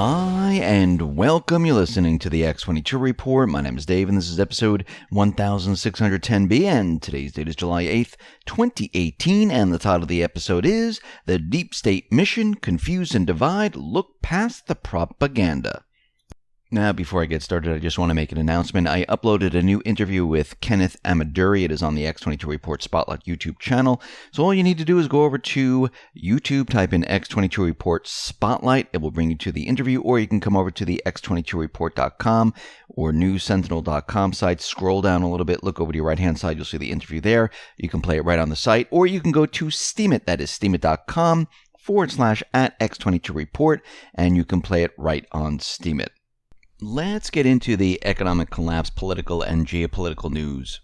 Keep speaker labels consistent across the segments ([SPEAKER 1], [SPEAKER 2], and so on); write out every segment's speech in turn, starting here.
[SPEAKER 1] Hi, and welcome. You're listening to the X22 Report. My name is Dave, and this is episode 1610B, and today's date is July 8th, 2018, and the title of the episode is The Deep State Mission, Confuse and Divide, Look Past the Propaganda. Now, before I get started, I just want to make an announcement. I uploaded a new interview with Kenneth Amaduri. It is on the X22 Report Spotlight YouTube channel. So all you need to do is go over to YouTube, type in X22 Report Spotlight. It will bring you to the interview, or you can come over to the X22Report.com or newssentinel.com site. Scroll down a little bit, look over to your right-hand side. You'll see the interview there. You can play it right on the site, or you can go to Steemit. That is steemit.com/@X22Report, and you can play it right on Steemit. Let's get into the economic collapse, political and geopolitical news.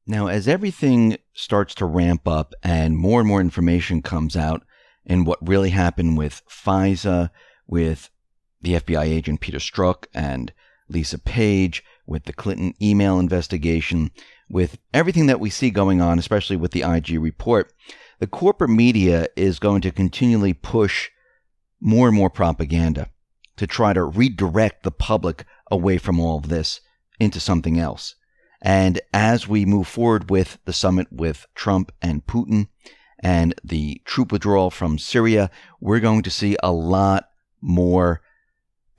[SPEAKER 1] Now, as everything starts to ramp up and more information comes out in what really happened with FISA, with the FBI agent Peter Strzok and Lisa Page, with the Clinton email investigation, with everything that we see going on, especially with the IG report, the corporate media is going to continually push more and more propaganda to try to redirect the public away from all of this into something else. And as we move forward with the summit with Trump and Putin and the troop withdrawal from Syria, we're going to see a lot more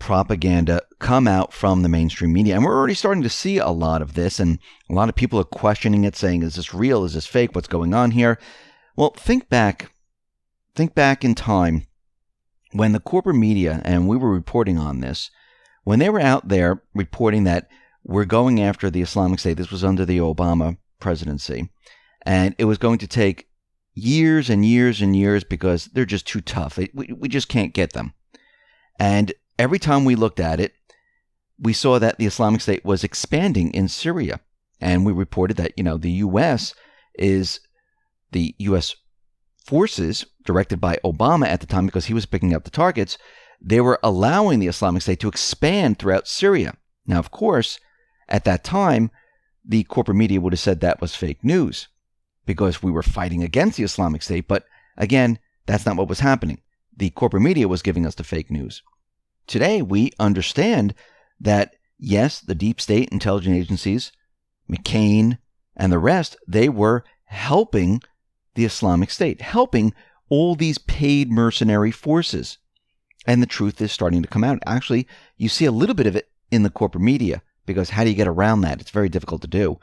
[SPEAKER 1] propaganda come out from the mainstream media. And we're already starting to see a lot of this, and a lot of people are questioning it, saying, is this real? Is this fake? What's going on here? Well, think back in time when the corporate media, and we were reporting on this, when they were out there reporting that we're going after the Islamic State. This was under the Obama presidency, and it was going to take years and years and years because they're just too tough. We just can't get them. And every time we looked at it, we saw that the Islamic State was expanding in Syria. And we reported that, the U.S. forces, directed by Obama at the time because he was picking up the targets, they were allowing the Islamic State to expand throughout Syria. Now, of course, at that time, the corporate media would have said that was fake news because we were fighting against the Islamic State. But again, that's not what was happening. The corporate media was giving us the fake news. Today, we understand that, yes, the deep state intelligence agencies, McCain and the rest, they were helping the Islamic State, helping all these paid mercenary forces. And the truth is starting to come out. Actually, you see a little bit of it in the corporate media, because how do you get around that? It's very difficult to do.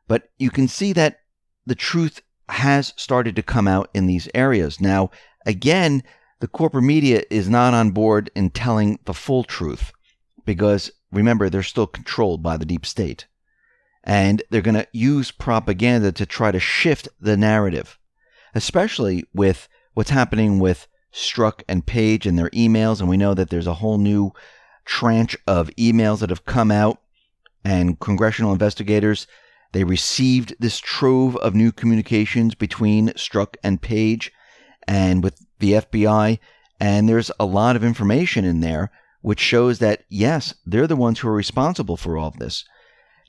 [SPEAKER 1] But you can see that the truth has started to come out in these areas. Now, again, the corporate media is not on board in telling the full truth, because remember, they're still controlled by the deep state. And they're going to use propaganda to try to shift the narrative, especially with what's happening with Strzok and Page and their emails. And we know that there's a whole new tranche of emails that have come out, and congressional investigators, they received this trove of new communications between Strzok and Page and with the FBI. And there's a lot of information in there which shows that, yes, they're the ones who are responsible for all of this.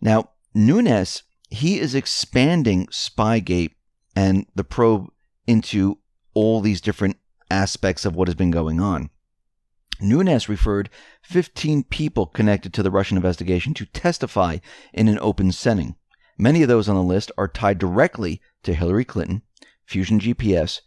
[SPEAKER 1] Now, Nunes, he is expanding Spygate and the probe into all these different aspects of what has been going on. Nunes referred 15 people connected to the Russian investigation to testify in an open setting. Many of those on the list are tied directly to Hillary Clinton, Fusion GPS,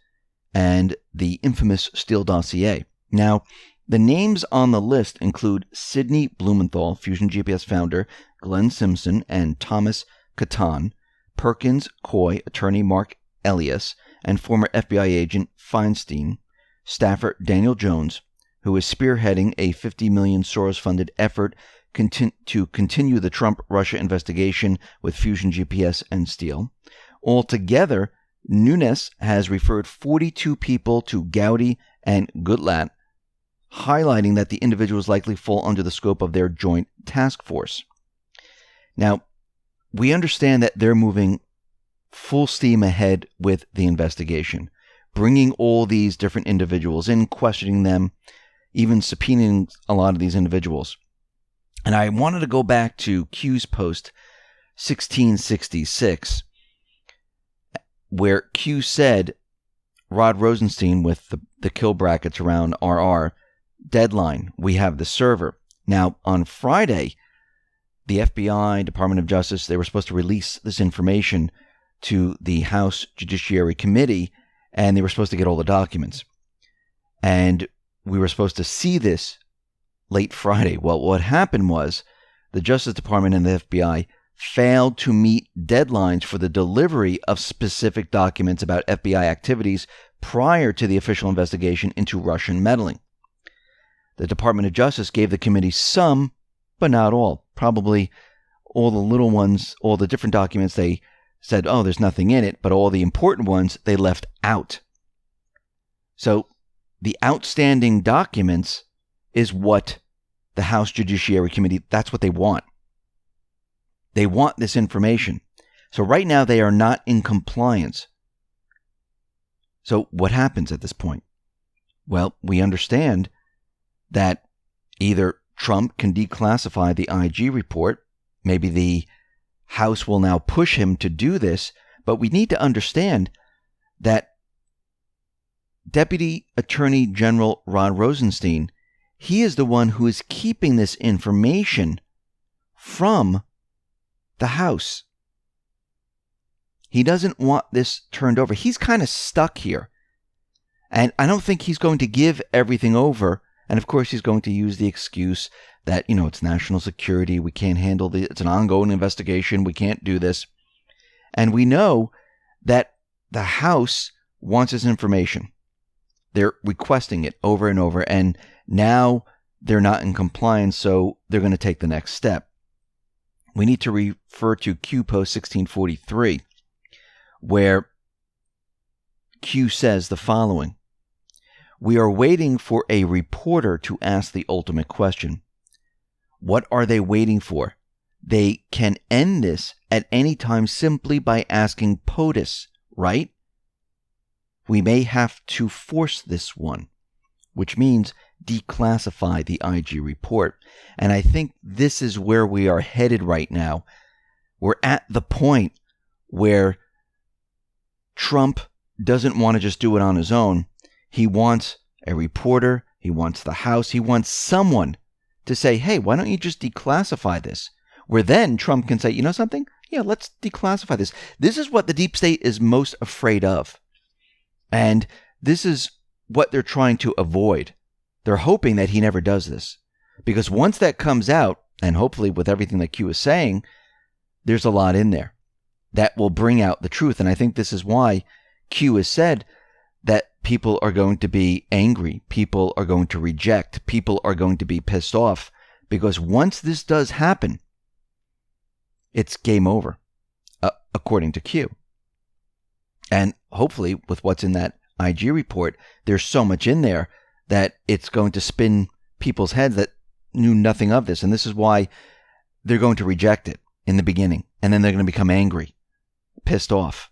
[SPEAKER 1] and the infamous Steele dossier. Now, the names on the list include Sidney Blumenthal, Fusion GPS founder, Glenn Simpson, and Thomas Catan, Perkins Coy, attorney Mark Elias, and former FBI agent Feinstein, staffer Daniel Jones, who is spearheading a $50 million Soros-funded effort to continue the Trump-Russia investigation with Fusion GPS and Steele. Altogether, Nunes has referred 42 people to Gowdy and Gutlat, highlighting that the individuals likely fall under the scope of their joint task force. Now, we understand that they're moving full steam ahead with the investigation, bringing all these different individuals in, questioning them, even subpoenaing a lot of these individuals. And I wanted to go back to Q's post 1666, where Q said Rod Rosenstein, with the kill brackets around RR, deadline. We have the server. Now, on Friday, the FBI, Department of Justice, they were supposed to release this information to the House Judiciary Committee, and they were supposed to get all the documents. And we were supposed to see this late Friday. Well, what happened was the Justice Department and the FBI failed to meet deadlines for the delivery of specific documents about FBI activities prior to the official investigation into Russian meddling. The Department of Justice gave the committee some, but not all. Probably all the little ones, all the different documents, they said, oh, there's nothing in it, but all the important ones they left out. So the outstanding documents is what the House Judiciary Committee, that's what they want. They want this information. So right now they are not in compliance. So what happens at this point? Well, we understand that either Trump can declassify the IG report, maybe the House will now push him to do this, but we need to understand that Deputy Attorney General Rod Rosenstein, he is the one who is keeping this information from the House. He doesn't want this turned over. He's kind of stuck here. And I don't think he's going to give everything over. And of course, he's going to use the excuse that, it's national security. We can't handle it's an ongoing investigation. We can't do this. And we know that the House wants this information. They're requesting it over and over. And now they're not in compliance, so they're going to take the next step. We need to refer to Q Post 1643, where Q says the following. We are waiting for a reporter to ask the ultimate question. What are they waiting for? They can end this at any time simply by asking POTUS, right? We may have to force this one, which means declassify the IG report. And I think this is where we are headed right now. We're at the point where Trump doesn't want to just do it on his own. He wants a reporter. He wants the House. He wants someone to say, hey, why don't you just declassify this? Where then Trump can say, you know something? Yeah, let's declassify this. This is what the deep state is most afraid of. And this is what they're trying to avoid. They're hoping that he never does this. Because once that comes out, and hopefully with everything that Q is saying, there's a lot in there that will bring out the truth. And I think this is why Q has said that people are going to be angry. People are going to reject. People are going to be pissed off. Because once this does happen, it's game over, according to Q. And hopefully with what's in that IG report, there's so much in there that it's going to spin people's heads that knew nothing of this. And this is why they're going to reject it in the beginning. And then they're going to become angry, pissed off.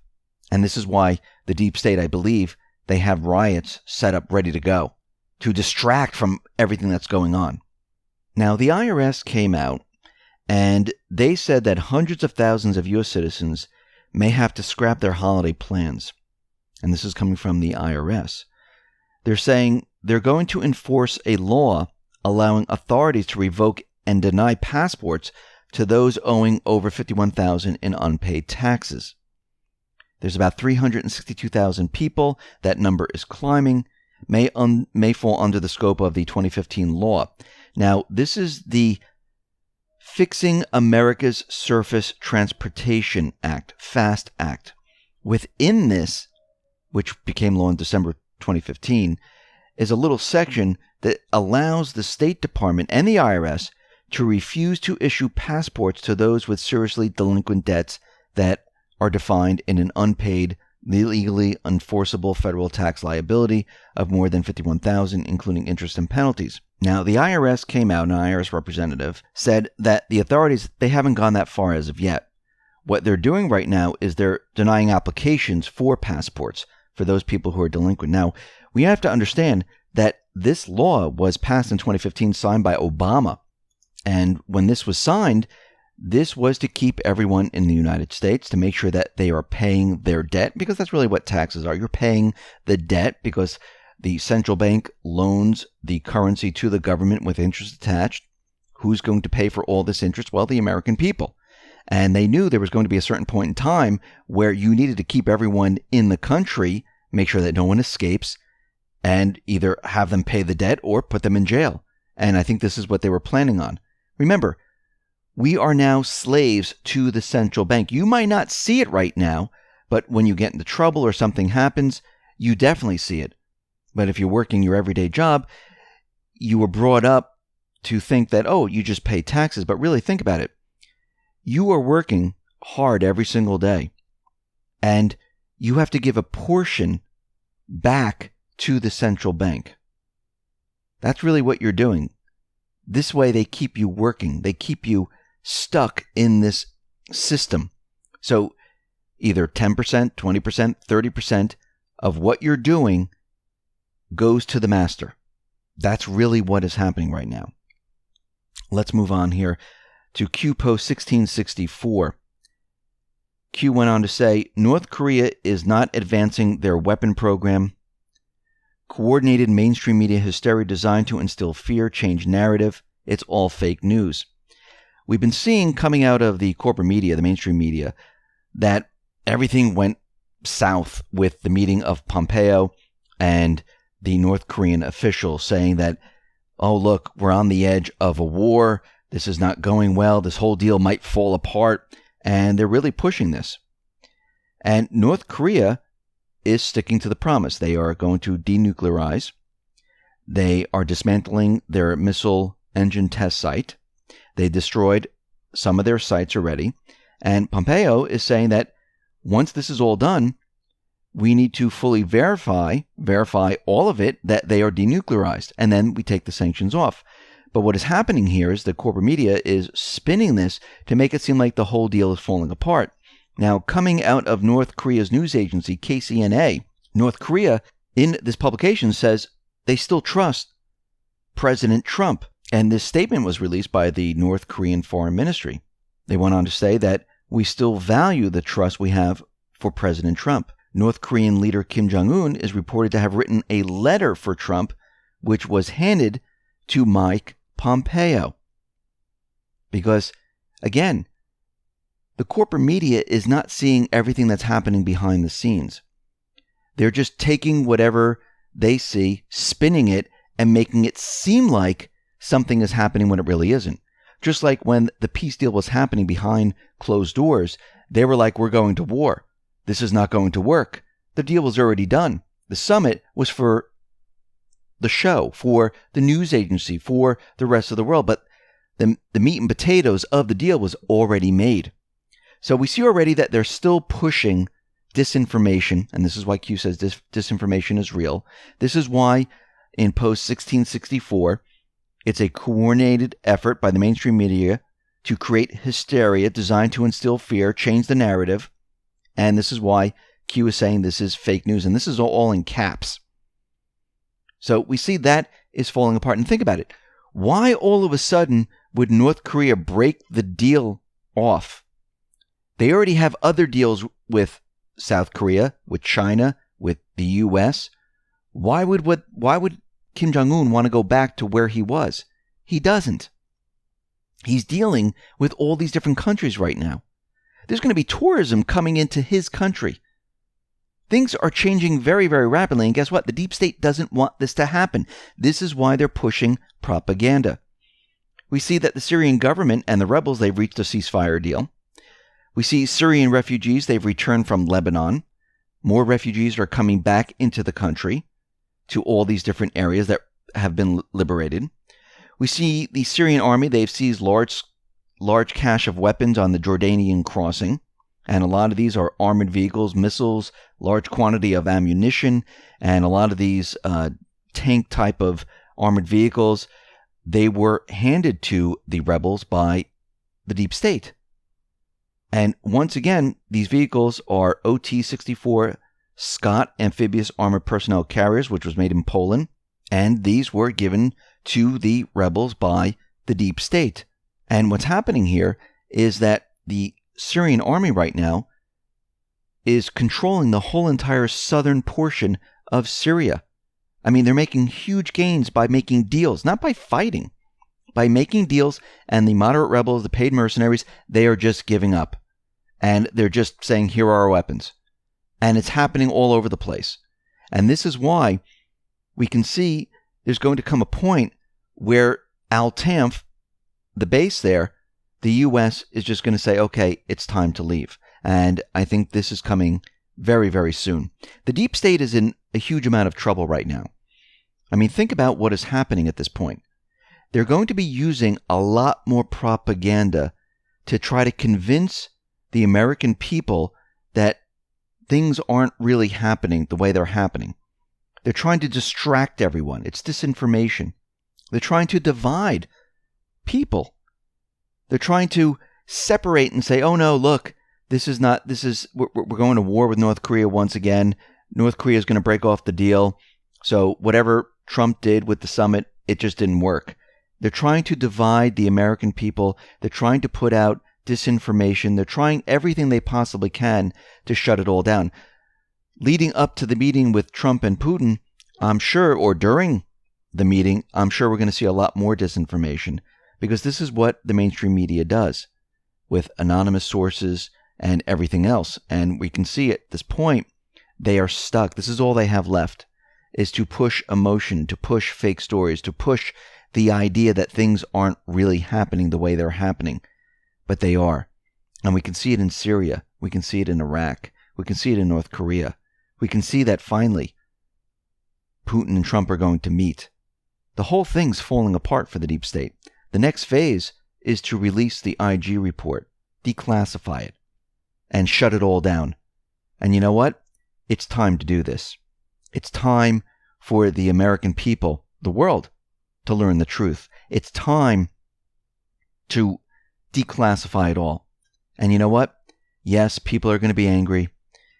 [SPEAKER 1] And this is why the deep state, I believe, they have riots set up ready to go to distract from everything that's going on. Now, the IRS came out and they said that hundreds of thousands of U.S. citizens may have to scrap their holiday plans. And this is coming from the IRS. They're saying they're going to enforce a law allowing authorities to revoke and deny passports to those owing over $51,000 in unpaid taxes. There's about 362,000 people. That number is climbing. May fall under the scope of the 2015 law. Now, this is the Fixing America's Surface Transportation Act, FAST Act. Within this, which became law in December 2015, is a little section that allows the State Department and the IRS to refuse to issue passports to those with seriously delinquent debts that are defined in an unpaid, legally enforceable federal tax liability of more than $51,000, including interest and penalties. Now, the IRS came out, and an IRS representative said that the authorities, they haven't gone that far as of yet. What they're doing right now is they're denying applications for passports for those people who are delinquent. Now, we have to understand that this law was passed in 2015, signed by Obama. And when this was signed, this was to keep everyone in the United States, to make sure that they are paying their debt, because that's really what taxes are. You're paying the debt because The central bank loans the currency to the government with interest attached. Who's going to pay for all this interest? Well, the American people. And they knew there was going to be a certain point in time where you needed to keep everyone in the country, make sure that no one escapes, and either have them pay the debt or put them in jail. And I think this is what they were planning on. Remember, we are now slaves to the central bank. You might not see it right now, but when you get into trouble or something happens, you definitely see it. But if you're working your everyday job, you were brought up to think that, oh, you just pay taxes. But really think about it. You are working hard every single day, and you have to give a portion back to the central bank. That's really what you're doing. This way they keep you working. They keep you stuck in this system. So either 10%, 20%, 30% of what you're doing goes to the master. That's really what is happening right now. Let's move on here to Q Post 1664. Q went on to say, North Korea is not advancing their weapon program. Coordinated mainstream media hysteria designed to instill fear, change narrative. It's all fake news. We've been seeing coming out of the corporate media, the mainstream media, that everything went south with the meeting of Pompeo and the North Korean official saying that, oh, look, we're on the edge of a war. This is not going well. This whole deal might fall apart. And they're really pushing this. And North Korea is sticking to the promise. They are going to denuclearize. They are dismantling their missile engine test site. They destroyed some of their sites already. And Pompeo is saying that once this is all done, we need to fully verify all of it, that they are denuclearized. And then we take the sanctions off. But what is happening here is the corporate media is spinning this to make it seem like the whole deal is falling apart. Now, coming out of North Korea's news agency, KCNA, North Korea, in this publication says they still trust President Trump. And this statement was released by the North Korean Foreign Ministry. They went on to say that we still value the trust we have for President Trump. North Korean leader Kim Jong-un is reported to have written a letter for Trump, which was handed to Mike Pompeo. Because, again, the corporate media is not seeing everything that's happening behind the scenes. They're just taking whatever they see, spinning it, and making it seem like something is happening when it really isn't. Just like when the peace deal was happening behind closed doors, they were like, we're going to war. This is not going to work. The deal was already done. The summit was for the show, for the news agency, for the rest of the world. But the meat and potatoes of the deal was already made. So we see already that they're still pushing disinformation, and this is why Q says disinformation is real. This is why in Post 1664, it's a coordinated effort by the mainstream media to create hysteria designed to instill fear, change the narrative. And this is why Q is saying this is fake news, and this is all in caps. So we see that is falling apart. And think about it. Why all of a sudden would North Korea break the deal off? They already have other deals with South Korea, with China, with the U.S. Why would Kim Jong-un want to go back to where he was? He doesn't. He's dealing with all these different countries right now. There's going to be tourism coming into his country. Things are changing very, very rapidly. And guess what? The deep state doesn't want this to happen. This is why they're pushing propaganda. We see that the Syrian government and the rebels, they've reached a ceasefire deal. We see Syrian refugees, they've returned from Lebanon. More refugees are coming back into the country to all these different areas that have been liberated. We see the Syrian army, they've seized large cache of weapons on the Jordanian crossing. And a lot of these are armored vehicles, missiles, large quantity of ammunition, and a lot of these tank type of armored vehicles, they were handed to the rebels by the deep state. And once again, these vehicles are OT-64 Scott amphibious armored personnel carriers, which was made in Poland, and these were given to the rebels by the deep state. And what's happening here is that the Syrian army right now is controlling the whole entire southern portion of Syria. I mean, they're making huge gains by making deals, not by fighting, by making deals. And the moderate rebels, the paid mercenaries, they are just giving up. And they're just saying, here are our weapons. And it's happening all over the place. And this is why we can see there's going to come a point where Al-Tanf, the base there, the U.S. is just going to say, okay, it's time to leave. And I think this is coming very, very soon. The deep state is in a huge amount of trouble right now. I mean, think about what is happening at this point. They're going to be using a lot more propaganda to try to convince the American people that things aren't really happening the way they're happening. They're trying to distract everyone. It's disinformation. They're trying to divide people. They're trying to separate and say, oh no, look, we're going to war with North Korea once again. North Korea is going to break off the deal. So whatever Trump did with the summit, it just didn't work. They're trying to divide the American people. They're trying to put out disinformation. They're trying everything they possibly can to shut it all down. Leading up to the meeting with Trump and Putin, I'm sure, or during the meeting, I'm sure we're going to see a lot more disinformation, because this is what the mainstream media does with anonymous sources and everything else. And we can see at this point, they are stuck. This is all they have left, is to push emotion, to push fake stories, to push the idea that things aren't really happening the way they're happening. But they are. And we can see it in Syria. We can see it in Iraq. We can see it in North Korea. We can see that finally Putin and Trump are going to meet. The whole thing's falling apart for the deep state. The next phase is to release the IG report, declassify it, and shut it all down. And you know what? It's time to do this. It's time for the American people, the world, to learn the truth. It's time to declassify it all. And you know what? Yes, people are going to be angry.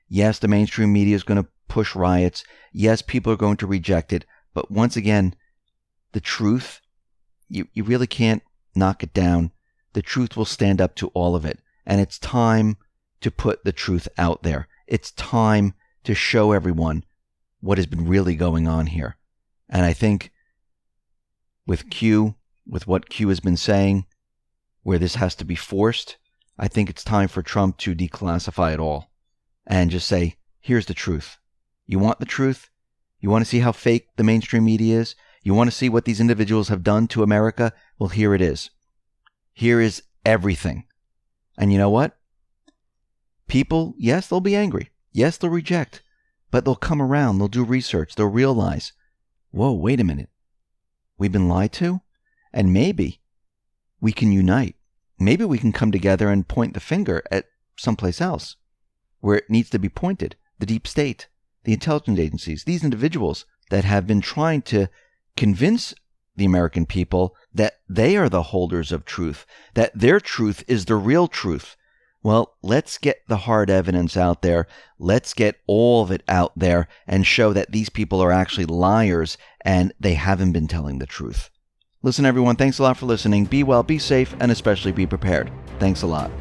[SPEAKER 1] Yes, the mainstream media is going to push riots. Yes, people are going to reject it. But once again, the truth, you really can't knock it down. The truth will stand up to all of it. And it's time to put the truth out there. It's time to show everyone what has been really going on here. And I think with Q, with what Q has been saying, where this has to be forced, I think it's time for Trump to declassify it all and just say, here's the truth. You want the truth? You want to see how fake the mainstream media is? You want to see what these individuals have done to America? Well, here it is. Here is everything. And you know what? People, yes, they'll be angry. Yes, they'll reject. But they'll come around. They'll do research. They'll realize, whoa, wait a minute. We've been lied to? And maybe we can unite. Maybe we can come together and point the finger at someplace else where it needs to be pointed. The deep state, the intelligence agencies, these individuals that have been trying to convince the American people that they are the holders of truth, that their truth is the real truth. Well, let's get the hard evidence out there. Let's get all of it out there and show that these people are actually liars and they haven't been telling the truth. Listen, everyone, thanks a lot for listening. Be well, be safe, and especially be prepared. Thanks a lot.